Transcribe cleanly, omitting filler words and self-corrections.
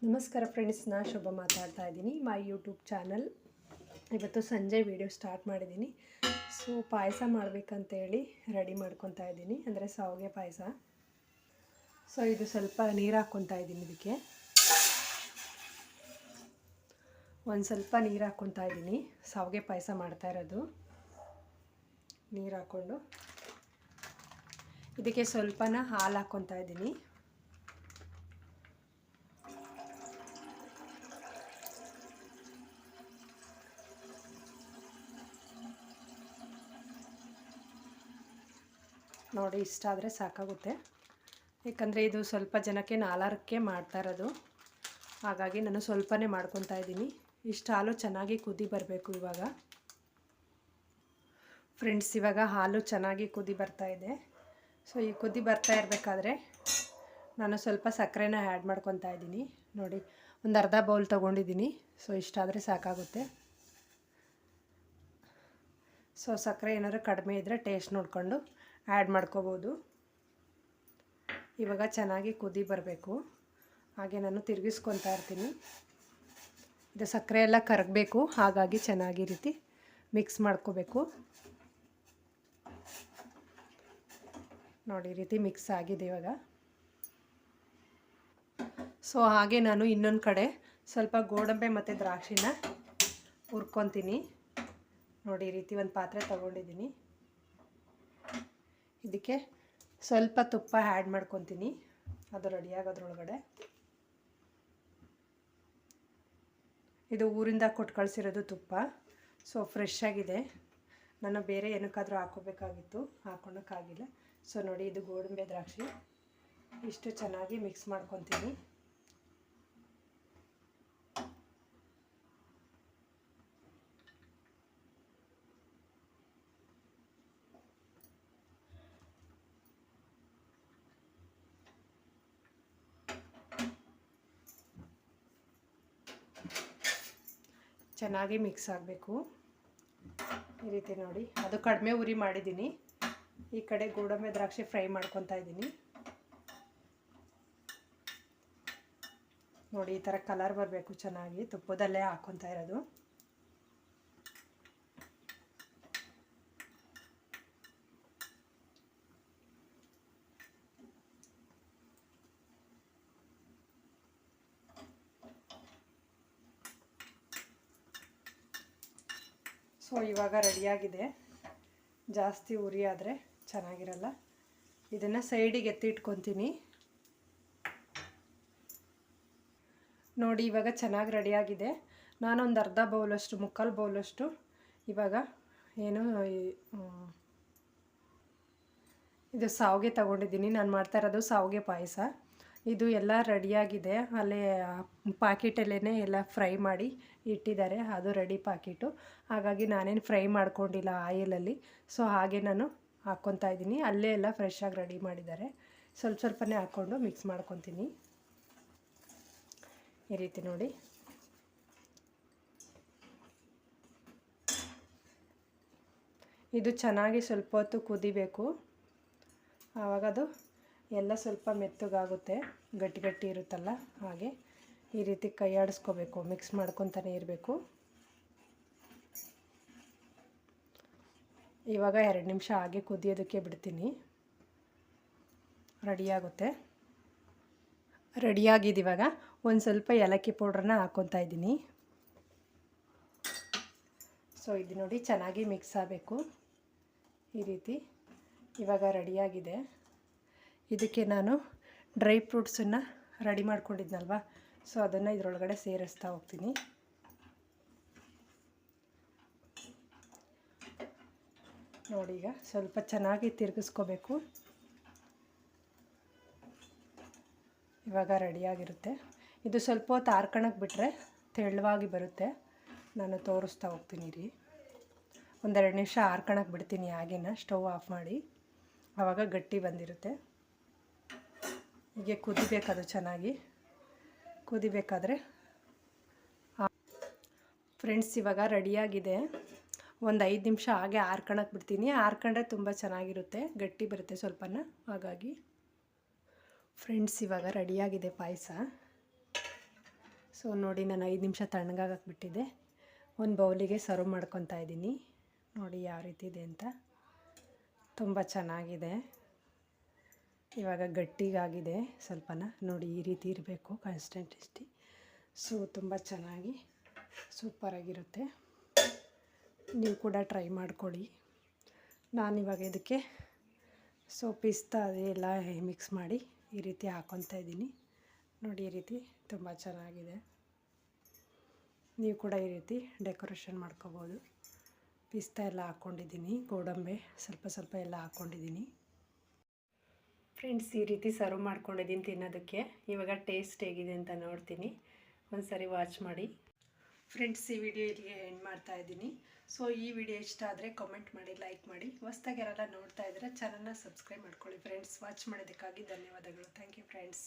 ನಮಸ್ಕಾರ ಫ್ರೆಂಡ್ಸ್, ನಾನು ಶುಭ ಮಾತಾಡ್ತಾ ಇದ್ದೀನಿ. My YouTube channel. ಇವತ್ತು ಸಂಜೆ ವಿಡಿಯೋ ಸ್ಟಾರ್ಟ್ ಮಾಡಿದ್ದೀನಿ. ಸೊ ಪಾಯಸ ಮಾಡಬೇಕಂತೇಳಿ ರೆಡಿ ಮಾಡ್ಕೊತಾ ಇದ್ದೀನಿ, ಅಂದರೆ ಶಾವಿಗೆ ಪಾಯಸ. ಸೊ ಇದು ಸ್ವಲ್ಪ ನೀರು ಹಾಕ್ಕೊತಾ ಇದ್ದೀನಿ. ಇದಕ್ಕೆ ಒಂದು ಸ್ವಲ್ಪ ನೀರು ಹಾಕ್ಕೊತಾ ಇದ್ದೀನಿ. ಶಾವಿಗೆ ಪಾಯಸ ಮಾಡ್ತಾ ಇರೋದು. ನೀರು ಹಾಕ್ಕೊಂಡು ಇದಕ್ಕೆ ಸ್ವಲ್ಪನ ಹಾಲು ಹಾಕ್ಕೊತಾ ಇದ್ದೀನಿ. ನೋಡಿ, ಇಷ್ಟ ಆದರೆ ಸಾಕಾಗುತ್ತೆ. ಯಾಕಂದರೆ ಇದು ಸ್ವಲ್ಪ ಜನಕ್ಕೆ 4ಕ್ಕೆ ಮಾಡ್ತಾ ಇರೋದು, ಹಾಗಾಗಿ ನಾನು ಸ್ವಲ್ಪನೇ ಮಾಡ್ಕೊತಾ ಇದ್ದೀನಿ. ಇಷ್ಟು ಹಾಲು ಚೆನ್ನಾಗಿ ಕುದಿ ಬರಬೇಕು. ಇವಾಗ ಫ್ರೆಂಡ್ಸ್, ಇವಾಗ ಹಾಲು ಚೆನ್ನಾಗಿ ಕುದಿ ಬರ್ತಾ ಇದೆ. ಸೊ ಈ ಕುದಿ ಬರ್ತಾ ಇರಬೇಕಾದ್ರೆ ನಾನು ಸ್ವಲ್ಪ ಸಕ್ಕರೆನ ಆ್ಯಡ್ ಮಾಡ್ಕೊತಾ ಇದ್ದೀನಿ. ನೋಡಿ, ಒಂದು ಅರ್ಧ ಬೌಲ್ ತೊಗೊಂಡಿದ್ದೀನಿ. ಸೊ ಇಷ್ಟಾದರೆ ಸಾಕಾಗುತ್ತೆ. ಸೊ ಸಕ್ಕರೆ ಏನಾದರೂ ಕಡಿಮೆ ಇದ್ದರೆ ಟೇಸ್ಟ್ ನೋಡಿಕೊಂಡು ಆ್ಯಡ್ ಮಾಡ್ಕೋಬೋದು. ಇವಾಗ ಚೆನ್ನಾಗಿ ಕುದಿ ಬರಬೇಕು. ಹಾಗೆ ನಾನು ತಿರುಗಿಸ್ಕೊತಾ ಇರ್ತೀನಿ. ಇದು ಸಕ್ಕರೆ ಎಲ್ಲ ಕರಗಬೇಕು, ಹಾಗಾಗಿ ಚೆನ್ನಾಗಿ ರೀತಿ ಮಿಕ್ಸ್ ಮಾಡ್ಕೋಬೇಕು. ನೋಡಿ, ಈ ರೀತಿ ಮಿಕ್ಸ್ ಆಗಿದೆ ಇವಾಗ. ಸೊ ಹಾಗೆ ನಾನು ಇನ್ನೊಂದು ಕಡೆ ಸ್ವಲ್ಪ ಗೋಡಂಬಿ ಮತ್ತು ದ್ರಾಕ್ಷಿನ ಹುರ್ಕೊತೀನಿ. ನೋಡಿ, ಈ ರೀತಿ ಒಂದು ಪಾತ್ರೆ ತೊಗೊಂಡಿದ್ದೀನಿ. ಇದಕ್ಕೆ ಸ್ವಲ್ಪ ತುಪ್ಪ ಆ್ಯಡ್ ಮಾಡ್ಕೊತೀನಿ. ಅದು ರೆಡಿಯಾಗೋದ್ರೊಳಗಡೆ ಇದು ಊರಿಂದ ಕೊಟ್ಟು ಕಳಿಸಿರೋದು ತುಪ್ಪ. ಸೊ ಫ್ರೆಶ್ ಆಗಿದೆ. ನಾನು ಬೇರೆ ಏನಕ್ಕಾದರೂ ಹಾಕೋಬೇಕಾಗಿತ್ತು, ಹಾಕೊಳಕ್ಕಾಗಿಲ್ಲ. ಸೊ ನೋಡಿ, ಇದು ಗೋಡಂಬಿ ದ್ರಾಕ್ಷಿ ಇಷ್ಟು ಚೆನ್ನಾಗಿ ಮಿಕ್ಸ್ ಮಾಡ್ಕೊತೀನಿ. ಚೆನ್ನಾಗಿ ಮಿಕ್ಸ್ ಆಗಬೇಕು. ಈ ರೀತಿ ನೋಡಿ, ಅದು ಕಡಿಮೆ ಉರಿ ಮಾಡಿದ್ದೀನಿ. ಈ ಕಡೆ ಗೋಡಂಬಿ ದ್ರಾಕ್ಷಿ ಫ್ರೈ ಮಾಡ್ಕೊತಾ ಇದ್ದೀನಿ. ನೋಡಿ, ಈ ಥರ ಕಲರ್ ಬರಬೇಕು ಚೆನ್ನಾಗಿ. ತುಪ್ಪದಲ್ಲೇ ಹಾಕ್ಕೊತಾ ಇರೋದು. ಸೊ ಇವಾಗ ರೆಡಿಯಾಗಿದೆ. ಜಾಸ್ತಿ ಉರಿ ಆದರೆ ಚೆನ್ನಾಗಿರಲ್ಲ. ಇದನ್ನು ಸೈಡಿಗೆ ಎತ್ತಿಟ್ಕೊತೀನಿ. ನೋಡಿ, ಇವಾಗ ಚೆನ್ನಾಗಿ ರೆಡಿಯಾಗಿದೆ. ನಾನೊಂದು ಅರ್ಧ ಬೌಲಷ್ಟು, ಮುಕ್ಕಾಲು ಬೌಲಷ್ಟು ಇವಾಗ ಏನು ಇದು ಶಾವಿಗೆ ತಗೊಂಡಿದ್ದೀನಿ. ನಾನು ಮಾಡ್ತಾ ಇರೋದು ಶಾವಿಗೆ ಪಾಯಸ. ಇದು ಎಲ್ಲ ರೆಡಿಯಾಗಿದೆ. ಅಲ್ಲೇ ಪಾಕಿಟಲ್ಲೇ ಎಲ್ಲ ಫ್ರೈ ಮಾಡಿ ಇಟ್ಟಿದ್ದಾರೆ. ಅದು ರೆಡಿ ಪಾಕಿಟು. ಹಾಗಾಗಿ ನಾನೇನು ಫ್ರೈ ಮಾಡ್ಕೊಂಡಿಲ್ಲ ಆಯಿಲಲ್ಲಿ. ಸೊ ಹಾಗೆ ನಾನು ಹಾಕ್ಕೊತಾ ಇದ್ದೀನಿ. ಅಲ್ಲೇ ಎಲ್ಲ ಫ್ರೆಶ್ಶಾಗಿ ರೆಡಿ ಮಾಡಿದ್ದಾರೆ. ಸ್ವಲ್ಪ ಸ್ವಲ್ಪನೇ ಹಾಕ್ಕೊಂಡು ಮಿಕ್ಸ್ ಮಾಡ್ಕೊತೀನಿ. ಈ ರೀತಿ ನೋಡಿ. ಇದು ಚೆನ್ನಾಗಿ ಸ್ವಲ್ಪ ಹೊತ್ತು ಕುದಿಬೇಕು. ಆವಾಗ ಅದು ಎಲ್ಲ ಸ್ವಲ್ಪ ಮೆತ್ತಗಾಗುತ್ತೆ. ಗಟ್ಟಿ ಗಟ್ಟಿ ಇರುತ್ತಲ್ಲ, ಹಾಗೆ ಈ ರೀತಿ ಕೈ ಆಡಿಸ್ಕೋಬೇಕು, ಮಿಕ್ಸ್ ಮಾಡ್ಕೊತಾನೆ ಇರಬೇಕು. ಇವಾಗ 2 ನಿಮಿಷ ಹಾಗೆ ಕುದಿಯೋದಕ್ಕೆ ಬಿಡ್ತೀನಿ. ರೆಡಿಯಾಗುತ್ತೆ. ರೆಡಿಯಾಗಿದೆ. ಇವಾಗ ಒಂದು ಸ್ವಲ್ಪ ಏಲಕ್ಕಿ ಪೌಡ್ರನ್ನ ಹಾಕ್ಕೊತಾ ಇದ್ದೀನಿ. ಸೊ ಇದು ನೋಡಿ, ಚೆನ್ನಾಗಿ ಮಿಕ್ಸ್ ಆಗಬೇಕು ಈ ರೀತಿ. ಇವಾಗ ರೆಡಿಯಾಗಿದೆ. ಇದಕ್ಕೆ ನಾನು ಡ್ರೈ ಫ್ರೂಟ್ಸನ್ನು ರೆಡಿ ಮಾಡ್ಕೊಂಡಿದ್ನಲ್ವ, ಸೊ ಅದನ್ನು ಇದರೊಳಗಡೆ ಸೇರಿಸ್ತಾ ಹೋಗ್ತೀನಿ. ನೋಡಿ, ಈಗ ಸ್ವಲ್ಪ ಚೆನ್ನಾಗಿ ತಿರುಗಿಸ್ಕೋಬೇಕು. ಇವಾಗ ರೆಡಿಯಾಗಿರುತ್ತೆ. ಇದು ಸ್ವಲ್ಪ ಹೊತ್ತು ಆರ್ಕಣಕ್ಕೆ ಬಿಟ್ಟರೆ ತೆಳುವಾಗಿ ಬರುತ್ತೆ. ನಾನು ತೋರಿಸ್ತಾ ಹೋಗ್ತೀನಿ ರೀ. 1-2 ನಿಮಿಷ ಆರ್ಕಣಕ್ಕೆ ಬಿಡ್ತೀನಿ. ಹಾಗೇನ ಸ್ಟವ್ ಆಫ್ ಮಾಡಿ, ಆವಾಗ ಗಟ್ಟಿ ಬಂದಿರುತ್ತೆ. ಹೀಗೆ ಕುದಿಬೇಕದು ಚೆನ್ನಾಗಿ. ಕುದಿಬೇಕಾದ್ರೆ ಫ್ರೆಂಡ್ಸ್, ಇವಾಗ ರೆಡಿಯಾಗಿದೆ. ಒಂದು 5 ನಿಮಿಷ ಹಾಗೆ ಆರ್ಕಣಕ್ಕೆ ಬಿಡ್ತೀನಿ. ಆರ್ಕೊಂಡ್ರೆ ತುಂಬ ಚೆನ್ನಾಗಿರುತ್ತೆ, ಗಟ್ಟಿ ಬರುತ್ತೆ ಸ್ವಲ್ಪನ. ಹಾಗಾಗಿ ಫ್ರೆಂಡ್ಸ್, ಇವಾಗ ರೆಡಿಯಾಗಿದೆ ಪಾಯಸ. ಸೊ ನೋಡಿ ನಾನು 5 ನಿಮಿಷ ತಣ್ಣಗಾಗಕ್ಕೆ ಬಿಟ್ಟಿದ್ದೆ. ಒಂದು ಬೌಲಿಗೆ ಸರ್ವ್ ಮಾಡ್ಕೊತಾ ಇದ್ದೀನಿ. ನೋಡಿ ಯಾವ ರೀತಿ ಇದೆ ಅಂತ. ತುಂಬ ಚೆನ್ನಾಗಿದೆ. ಇವಾಗ ಗಟ್ಟಿಗಾಗಿದೆ ಸ್ವಲ್ಪನ. ನೋಡಿ ಈ ರೀತಿ ಇರಬೇಕು ಕನ್ಸಿಸ್ಟೆನ್ಸಿ. ಸೊ ತುಂಬ ಚೆನ್ನಾಗಿ ಸೂಪರಾಗಿರುತ್ತೆ. ನೀವು ಕೂಡ ಟ್ರೈ ಮಾಡ್ಕೊಳ್ಳಿ. ನಾನಿವಾಗ ಇದಕ್ಕೆ ಪಿಸ್ತಾ ಅದೆಲ್ಲ ಮಿಕ್ಸ್ ಮಾಡಿ ಈ ರೀತಿ ಹಾಕ್ಕೊತಾ ಇದ್ದೀನಿ. ನೋಡಿ ಈ ರೀತಿ ತುಂಬ ಚೆನ್ನಾಗಿದೆ. ನೀವು ಕೂಡ ಈ ರೀತಿ ಡೆಕೋರೇಷನ್ ಮಾಡ್ಕೋಬೋದು. ಪಿಸ್ತಾ ಎಲ್ಲ ಹಾಕ್ಕೊಂಡಿದ್ದೀನಿ, ಗೋಡಂಬಿ ಸ್ವಲ್ಪ ಎಲ್ಲ ಹಾಕ್ಕೊಂಡಿದ್ದೀನಿ. ಫ್ರೆಂಡ್ಸ್, ಈ ರೀತಿ ಸರ್ವ್ ಮಾಡ್ಕೊಂಡಿದ್ದೀನಿ ತಿನ್ನೋದಕ್ಕೆ. ಇವಾಗ ಟೇಸ್ಟ್ ಹೇಗಿದೆ ಅಂತ ನೋಡ್ತೀನಿ. ಒಂದು ಸರಿ ವಾಚ್ ಮಾಡಿ. ಫ್ರೆಂಡ್ಸ್, ಈ ವಿಡಿಯೋ ಇಲ್ಲಿಗೆ ಎಂಡ್ ಮಾಡ್ತಾ ಇದ್ದೀನಿ. ಸೊ ಈ ವಿಡಿಯೋ ಇಷ್ಟ ಆದರೆ ಕಾಮೆಂಟ್ ಮಾಡಿ, ಲೈಕ್ ಮಾಡಿ. ಹೊಸ್ದಾಗಿ ಯಾರೆಲ್ಲ ನೋಡ್ತಾ ಇದ್ದರೆ ಚಾನಲ್ನ ಸಬ್ಸ್ಕ್ರೈಬ್ ಮಾಡ್ಕೊಳ್ಳಿ. ಫ್ರೆಂಡ್ಸ್, ವಾಚ್ ಮಾಡೋದಕ್ಕಾಗಿ ಧನ್ಯವಾದಗಳು. Thank you friends.